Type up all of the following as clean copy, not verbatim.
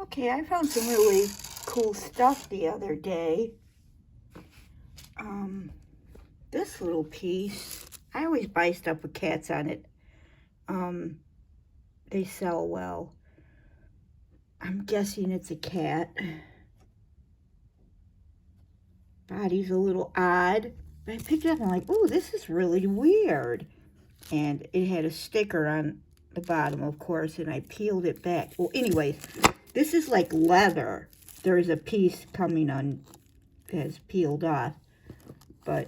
Okay, I found some really cool stuff the other day. This little piece, I always buy stuff with cats on it. They sell well. I'm guessing it's a cat. Body's a little odd. But I picked it up and I'm like, oh, this is really weird. And it had a sticker on the bottom, of course, and I peeled it back. Well, anyways, this is like leather. There's a piece coming on that's peeled off. But,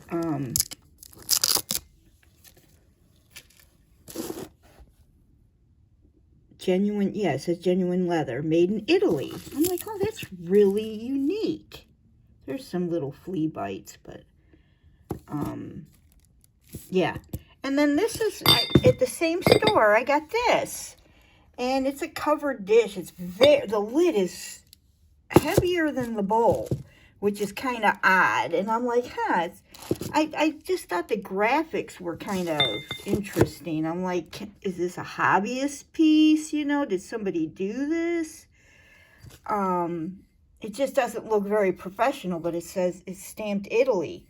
genuine, yeah, it says genuine leather, made in Italy. I'm like, oh, that's really unique. There's some little flea bites, but, yeah. And then this is, at the same store, I got this. And it's a covered dish. It's the lid is heavier than the bowl, which is kind of odd. And I'm like, huh, I just thought the graphics were kind of interesting. I'm like, is this a hobbyist piece? You know, did somebody do this? It just doesn't look very professional, but it says it's stamped Italy.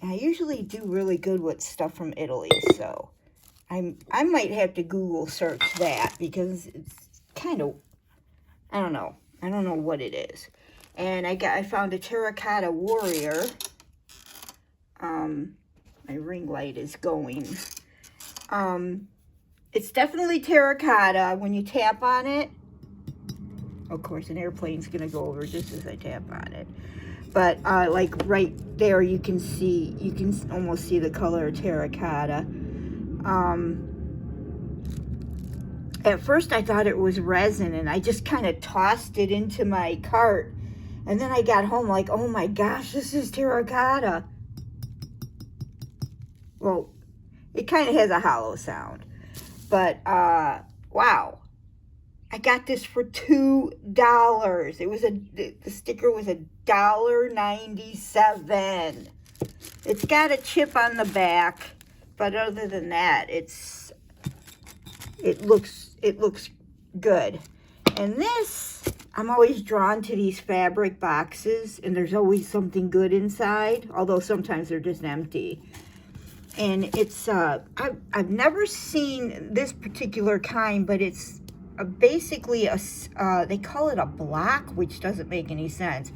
And I usually do really good with stuff from Italy, so I might have to Google search that because it's kind of, I don't know what it is. And I found a terracotta warrior. My ring light is going. It's definitely terracotta. When you tap on it, of course, an airplane's gonna go over just as I tap on it. But like right there, you can almost see the color of terracotta. At first I thought it was resin, and I just kind of tossed it into my cart. And then I got home like, oh my gosh, this is terracotta. Well, it kind of has a hollow sound. But, wow. I got this for $2. It was the sticker was $1.97. It's got a chip on the back, but other than that, it looks good. And this, I'm always drawn to these fabric boxes, and there's always something good inside, although sometimes they're just empty. And it's I've never seen this particular kind, but it's basically they call it a block, which doesn't make any sense.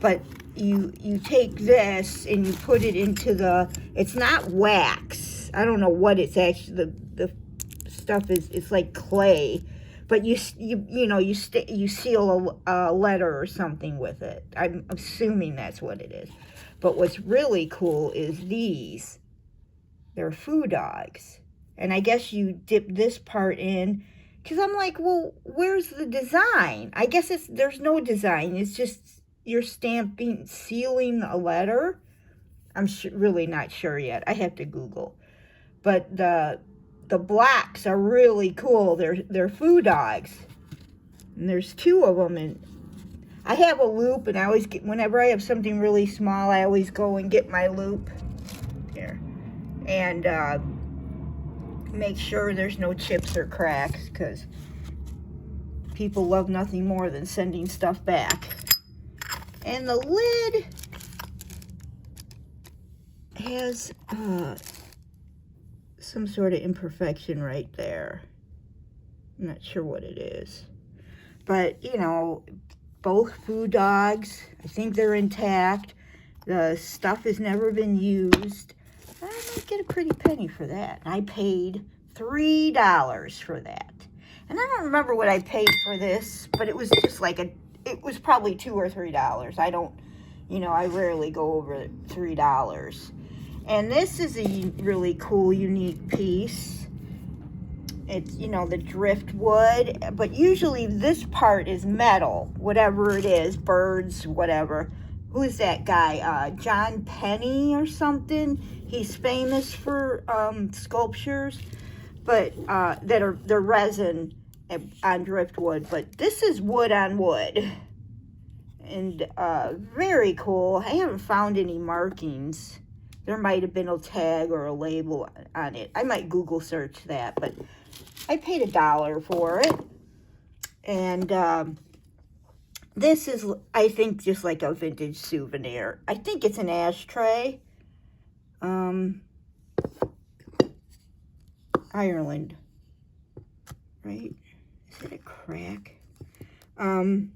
But you take this and you put it into it's not wax. I don't know what it's actually, the stuff is. It's like clay, but you seal a letter or something with it. I'm assuming that's what it is. But what's really cool is these. They're food dogs. And I guess you dip this part in, because I'm like, well, where's the design? I guess there's no design. It's just you're sealing a letter. I'm really not sure yet. I have to Google. But the blocks are really cool. They're food dogs. And there's two of them. And I have a loop, and I always whenever I have something really small, I always go and get my loop. Here. And make sure there's no chips or cracks, because people love nothing more than sending stuff back. And the lid has some sort of imperfection right there. I'm not sure what it is. But, you know, both food dogs, I think they're intact. The stuff has never been used. I might get a pretty penny for that. I paid $3 for that. And I don't remember what I paid for this, but it was just like it was probably $2 or $3. I don't, I rarely go over $3. And this is a really cool, unique piece. It's, the driftwood, but usually this part is metal, whatever it is, birds, whatever. Who is that guy? John Penny or something? He's famous for sculptures, but they're resin on driftwood. But this is wood on wood, and very cool. I haven't found any markings. There might have been a tag or a label on it. I might Google search that, but I paid $1 for it, and This is, I think, just like a vintage souvenir. I think it's an ashtray. Ireland, right? Is it a crack? I'm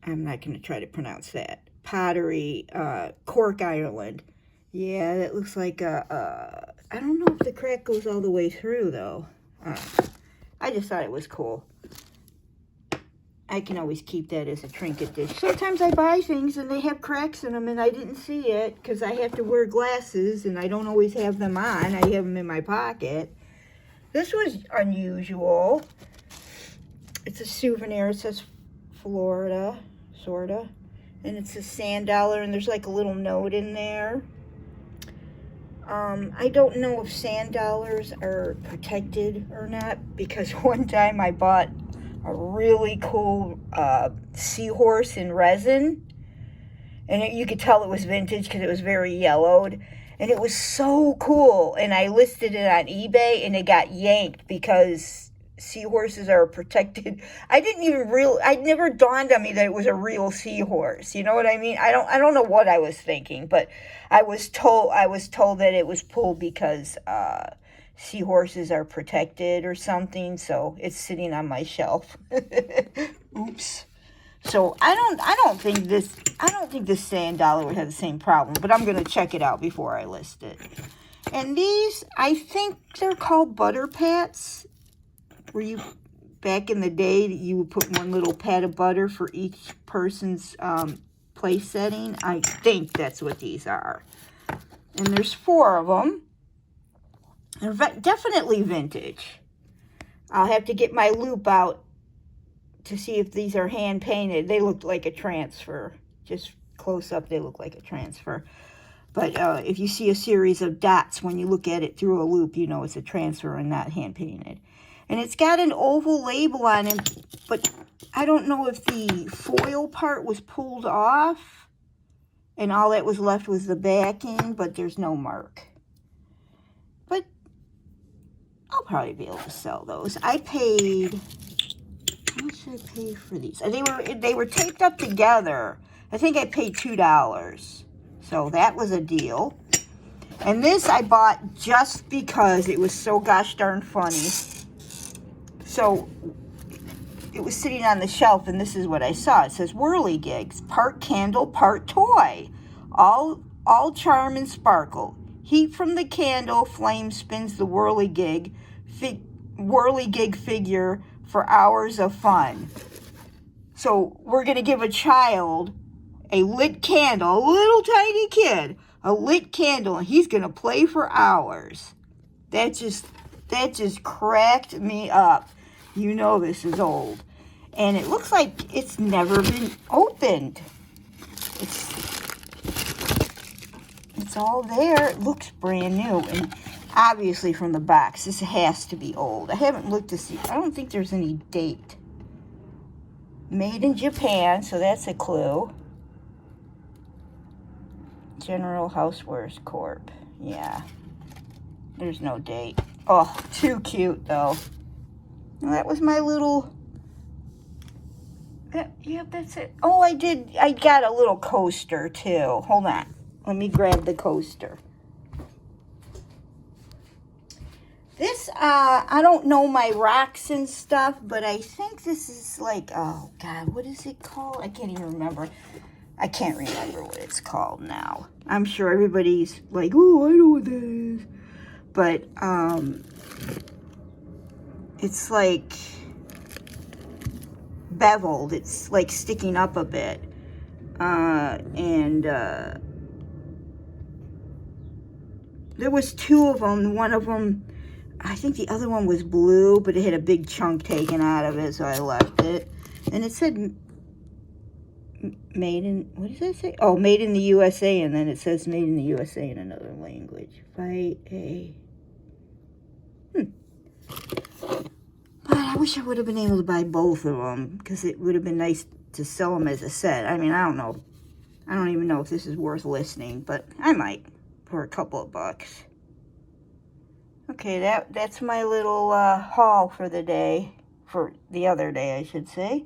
not going to try to pronounce that. Pottery, Cork, Ireland. Yeah, that looks like a, I don't know if the crack goes all the way through, though. I just thought it was cool. I can always keep that as a trinket dish. Sometimes I buy things and they have cracks in them and I didn't see it because I have to wear glasses and I don't always have them on. I have them in my pocket. This was unusual. It's a souvenir. It says Florida, sorta. And it's a sand dollar and there's like a little note in there. I don't know if sand dollars are protected or not because one time I bought a really cool seahorse in resin, and you could tell it was vintage because it was very yellowed, and it was so cool, and I listed it on eBay and it got yanked because seahorses are protected. I never dawned on me that it was a real seahorse. You know what I mean? I don't know what I was thinking, but I was told that it was pulled because seahorses are protected or something, so it's sitting on my shelf. Oops. So I don't think this sand dollar would have the same problem, but I'm gonna check it out before I list it. And these, I think they're called butter pats, where you, back in the day, you would put one little pat of butter for each person's place setting. I think that's what these are. And there's 4 of them. They're definitely vintage. I'll have to get my loop out to see if these are hand painted. They look like a transfer. Just close up, they look like a transfer. But if you see a series of dots when you look at it through a loop, you know it's a transfer and not hand painted. And it's got an oval label on it, but I don't know if the foil part was pulled off and all that was left was the backing, but there's no mark. But I'll probably be able to sell those. I paid, how much did I pay for these? They were taped up together. I think I paid $2. So that was a deal. And this I bought just because it was so gosh darn funny. So it was sitting on the shelf and this is what I saw. It says whirligigs, part candle, part toy. All charm and sparkle. Heat from the candle, flame spins the whirligig figure for hours of fun. So we're going to give a child a lit candle, a little tiny kid, a lit candle, and he's going to play for hours. That just cracked me up. You know this is old. And it looks like it's never been opened. It's all there. It looks brand new. And obviously from the box, this has to be old. I haven't looked to see. I don't think there's any date. Made in Japan, so that's a clue. General Housewares Corp. Yeah. There's no date. Oh, too cute, though. Well, that was my little... Yep, that's it. Oh, I got a little coaster, too. Hold on. Let me grab the coaster. This, I don't know my rocks and stuff, but I think this is like, oh, God, what is it called? I can't even remember. I can't remember what it's called now. I'm sure everybody's like, oh, I know what that is. But, it's like beveled. It's like sticking up a bit. There was 2 of them. One of them, I think the other one was blue, but it had a big chunk taken out of it, so I left it. And it said made in, what does that say? Oh, made in the USA, and then it says made in the USA in another language. But I wish I would have been able to buy both of them, because it would have been nice to sell them as a set. I mean, I don't know. I don't even know if this is worth listening, but I might for a couple of bucks. Okay, that's my little haul for the day for the other day, I should say.